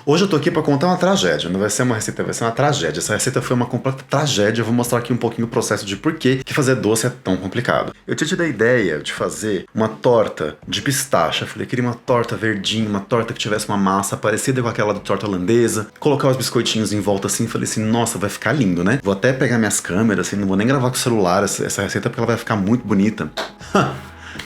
Hoje eu tô aqui pra contar uma tragédia, não vai ser uma receita, vai ser uma tragédia. Essa receita foi uma completa tragédia, eu vou mostrar aqui um pouquinho o processo de por que fazer doce é tão complicado. Eu tinha tido a ideia de fazer uma torta de pistache. Eu falei, eu queria uma torta verdinha, uma torta que tivesse uma massa parecida com aquela da torta holandesa, colocar os biscoitinhos em volta assim, falei assim, nossa, vai ficar lindo, né? Vou até pegar minhas câmeras, assim, não vou nem gravar com o celular essa receita porque ela vai ficar muito bonita.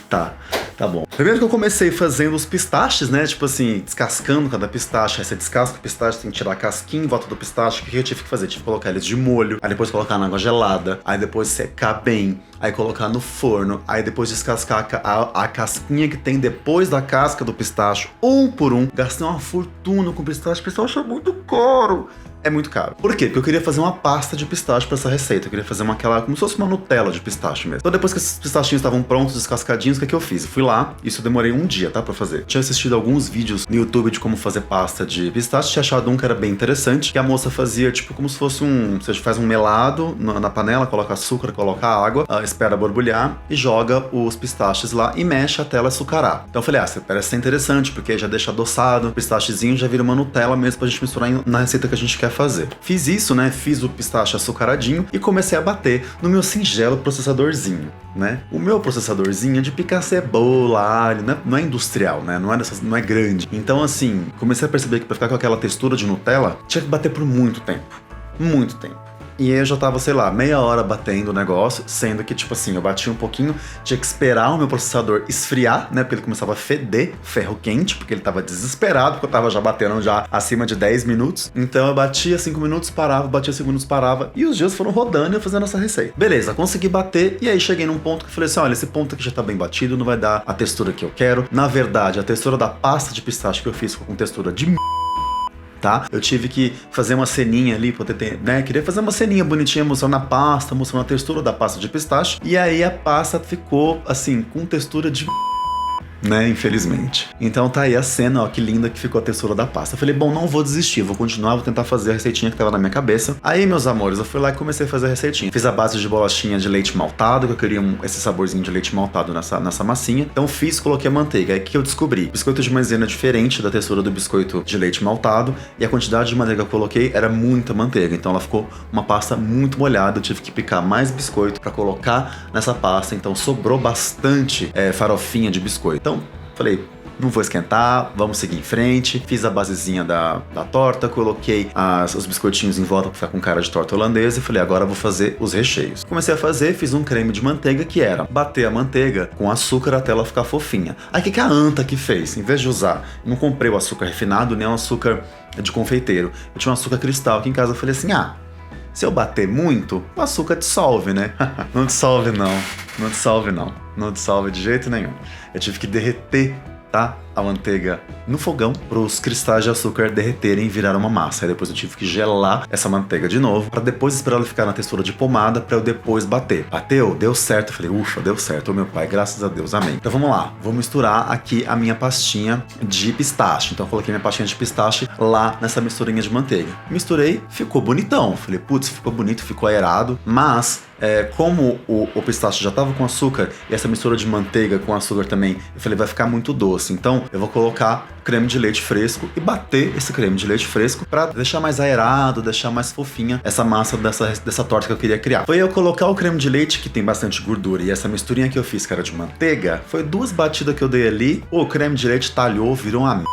Tá bom. Primeiro que eu comecei fazendo os pistaches, né? Tipo assim, descascando cada pistache. Aí você descasca o pistache, tem que tirar a casquinha em volta do pistache. O que eu tive que fazer? Tive que colocar eles de molho. Aí depois colocar na água gelada. Aí depois secar bem. Aí colocar no forno. Aí depois descascar a casquinha que tem depois da casca do pistache. Um por um. Gastei uma fortuna com pistache. O pessoal achou muito caro. É muito caro. Por quê? Porque eu queria fazer uma pasta de pistache pra essa receita. Eu queria fazer como se fosse uma Nutella de pistache mesmo. Então depois que esses pistachinhos estavam prontos, descascadinhos, o que eu fiz? Eu fui lá, isso eu demorei um dia, tá, pra fazer. Tinha assistido alguns vídeos no YouTube de como fazer pasta de pistache, tinha achado um que era bem interessante, que a moça fazia, tipo, como se fosse você faz um melado na panela, coloca açúcar, coloca água, espera borbulhar e joga os pistaches lá e mexe até ela açucarar. Então eu falei, parece ser interessante, porque já deixa adoçado, o pistachezinho já vira uma Nutella mesmo pra gente misturar na receita que a gente quer fazer. Fiz isso, né? Fiz o pistache açucaradinho e comecei a bater no meu singelo processadorzinho, né? O meu processadorzinho é de picar cebola, alho, não é industrial, né? Não é grande. Então, assim, comecei a perceber que pra ficar com aquela textura de Nutella, tinha que bater por muito tempo. Muito tempo. E aí eu já tava, sei lá, meia hora batendo o negócio, sendo que, tipo assim, eu bati um pouquinho, tinha que esperar o meu processador esfriar, né? Porque ele começava a feder ferro quente, porque ele tava desesperado, porque eu tava já batendo já acima de 10 minutos. Então eu batia 5 minutos, parava, batia 5 minutos, parava, e os dias foram rodando e eu fazendo essa receita. Beleza, consegui bater, e aí cheguei num ponto que eu falei assim, olha, esse ponto aqui já tá bem batido, não vai dar a textura que eu quero. Na verdade, a textura da pasta de pistache que eu fiz ficou com textura de tá? Eu tive que fazer uma ceninha ali, poder ter, né? Queria fazer uma ceninha bonitinha, mostrando a pasta, mostrando a textura da pasta de pistache. E aí a pasta ficou, assim, com textura de né, infelizmente. Então tá aí a cena, ó, que linda que ficou a textura da pasta. Eu falei, bom, não vou desistir, vou continuar, vou tentar fazer a receitinha que tava na minha cabeça. Aí, meus amores, eu fui lá e comecei a fazer a receitinha. Fiz a base de bolachinha de leite maltado, que eu queria esse saborzinho de leite maltado nessa massinha. Então fiz, coloquei a manteiga. Aí que eu descobri? Biscoito de maisena é diferente da textura do biscoito de leite maltado, e a quantidade de manteiga que eu coloquei era muita manteiga. Então ela ficou uma pasta muito molhada, eu tive que picar mais biscoito pra colocar nessa pasta, então sobrou bastante farofinha de biscoito. Então, falei, não vou esquentar, vamos seguir em frente. Fiz a basezinha da torta, coloquei os biscoitinhos em volta pra ficar com cara de torta holandesa e falei, agora eu vou fazer os recheios. Comecei a fazer, fiz um creme de manteiga que era bater a manteiga com açúcar até ela ficar fofinha. Aí o que a Anta que fez? Em vez de usar, não comprei o açúcar refinado, nem o açúcar de confeiteiro. Eu tinha um açúcar cristal aqui em casa, eu falei assim, se eu bater muito, o açúcar dissolve, né? Não dissolve não, não dissolve não, não dissolve de jeito nenhum. Eu tive que derreter, tá? A manteiga no fogão para os cristais de açúcar derreterem e virar uma massa. Aí depois eu tive que gelar essa manteiga de novo para depois esperar ela ficar na textura de pomada para eu depois bater. Bateu? Deu certo. Eu falei, ufa, deu certo. Ô meu pai, graças a Deus, amém. Então vamos lá, vou misturar aqui a minha pastinha de pistache. Então eu coloquei minha pastinha de pistache lá nessa misturinha de manteiga. Misturei, ficou bonitão. Falei, putz, ficou bonito, ficou aerado, mas como o pistache já tava com açúcar e essa mistura de manteiga com açúcar também, eu falei, vai ficar muito doce. Então eu vou colocar creme de leite fresco e bater esse creme de leite fresco pra deixar mais aerado, deixar mais fofinha essa massa dessa torta que eu queria criar. Foi eu colocar o creme de leite, que tem bastante gordura, e essa misturinha que eu fiz, que era de manteiga, foi 2 batidas que eu dei ali, o creme de leite talhou, virou uma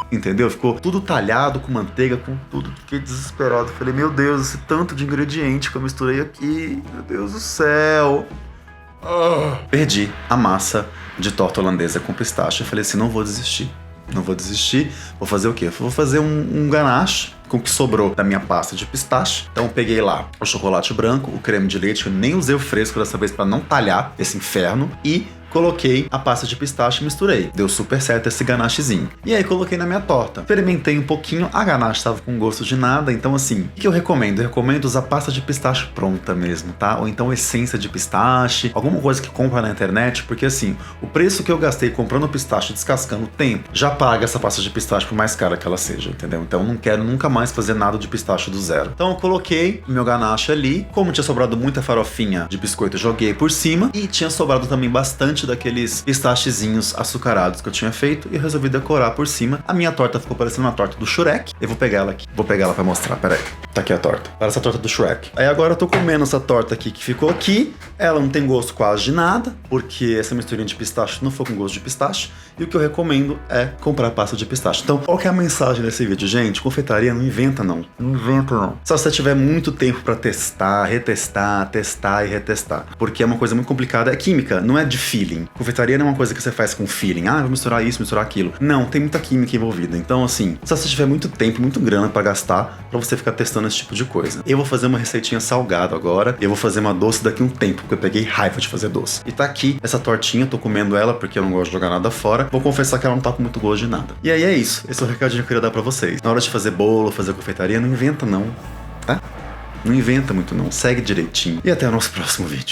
entendeu? Ficou tudo talhado com manteiga, com tudo. Fiquei desesperado. Falei, meu Deus, esse tanto de ingrediente que eu misturei aqui. Meu Deus do céu. Perdi a massa de torta holandesa com pistache. Eu falei assim, não vou desistir. Não vou desistir. Vou fazer o quê? Vou fazer um ganache com o que sobrou da minha pasta de pistache. Então eu peguei lá o chocolate branco, o creme de leite, eu nem usei o fresco dessa vez para não talhar esse inferno, e coloquei a pasta de pistache e misturei. Deu super certo esse ganachezinho. E aí coloquei na minha torta. Experimentei um pouquinho, a ganache estava com gosto de nada, então assim, o que eu recomendo? Eu recomendo usar pasta de pistache pronta mesmo, tá? Ou então essência de pistache, alguma coisa que compra na internet, porque assim, o preço que eu gastei comprando pistache descascando o tempo, já paga essa pasta de pistache por mais cara que ela seja, entendeu? Então não quero nunca mais fazer nada de pistache do zero. Então eu coloquei meu ganache ali, como tinha sobrado muita farofinha de biscoito, eu joguei por cima, e tinha sobrado também bastante daqueles pistachezinhos açucarados que eu tinha feito e eu resolvi decorar por cima. A minha torta ficou parecendo uma torta do Shrek. Eu vou pegar ela aqui. Vou pegar ela pra mostrar, peraí. Tá aqui a torta. Parece a torta do Shrek. Aí agora eu tô comendo essa torta aqui que ficou aqui. Ela não tem gosto quase de nada, porque essa misturinha de pistache não foi com gosto de pistache. E o que eu recomendo é comprar pasta de pistache. Então, qual que é a mensagem desse vídeo? Gente, confeitaria não inventa não. Não inventa não. Só se você tiver muito tempo pra testar, retestar, testar e retestar. Porque é uma coisa muito complicada. É química, não é de feeling. Confeitaria não é uma coisa que você faz com feeling. Ah, vou misturar isso, misturar aquilo. Não, tem muita química envolvida. Então, assim, só se você tiver muito tempo, muito grana pra gastar, pra você ficar testando esse tipo de coisa. Eu vou fazer uma receitinha salgada agora. Eu vou fazer uma doce daqui a um tempo, porque eu peguei raiva de fazer doce. E tá aqui essa tortinha, tô comendo ela porque eu não gosto de jogar nada fora. Vou confessar que ela não tá com muito gosto de nada. E aí é isso. Esse é o recadinho que eu queria dar pra vocês. Na hora de fazer bolo, fazer confeitaria, não inventa não, tá? Não inventa muito não. Segue direitinho. E até o nosso próximo vídeo.